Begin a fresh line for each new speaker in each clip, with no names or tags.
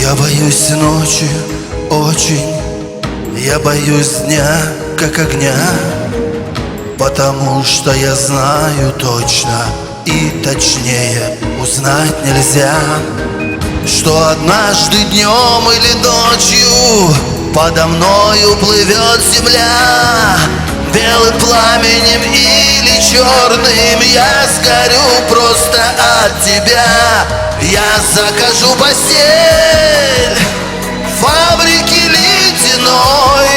Я боюсь ночи очень, я боюсь дня, как огня, потому что я знаю точно и точнее узнать нельзя, что однажды днем или ночью подо мною плывет земля. Белым пламенем или черным я сгорю просто от тебя. Я закажу постель в фабрике ледяной.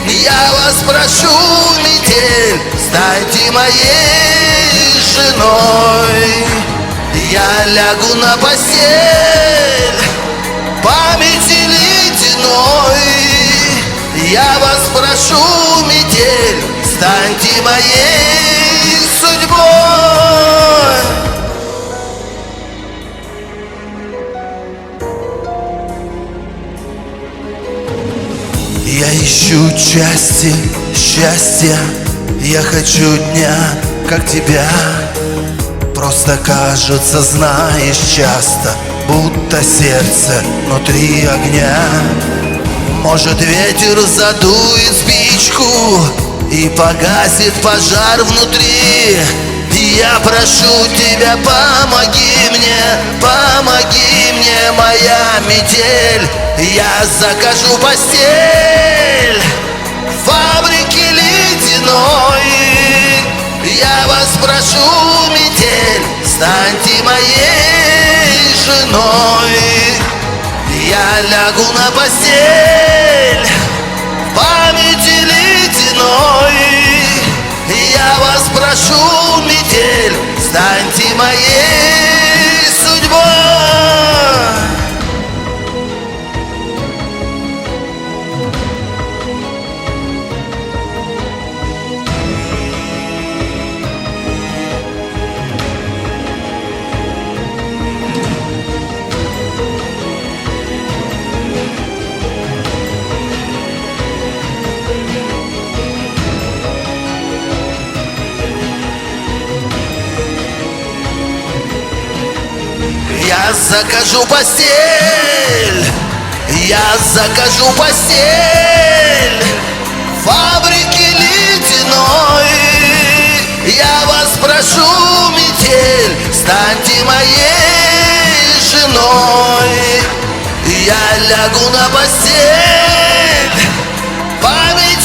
Я вас прошу, метель, станьте моей женой. Я лягу на постель памяти ледяной. Я вас прошу, метель, станьте моей судьбой. Я ищу части счастья, я хочу дня, как тебя. Просто кажется, знаешь часто, будто сердце внутри огня. Может, ветер задует спичку и погасит пожар внутри. И я прошу тебя, помоги мне, моя метель. Я закажу постель в фабрике ледяной. Я вас прошу, метель, станьте моей женой. Я лягу на постель памяти ледяной. Я вас прошу, метель, станьте моей судьбой. Я закажу постель, я закажу постель в фабрике ледяной. Я вас прошу, метель, станьте моей женой. Я лягу на постель памяти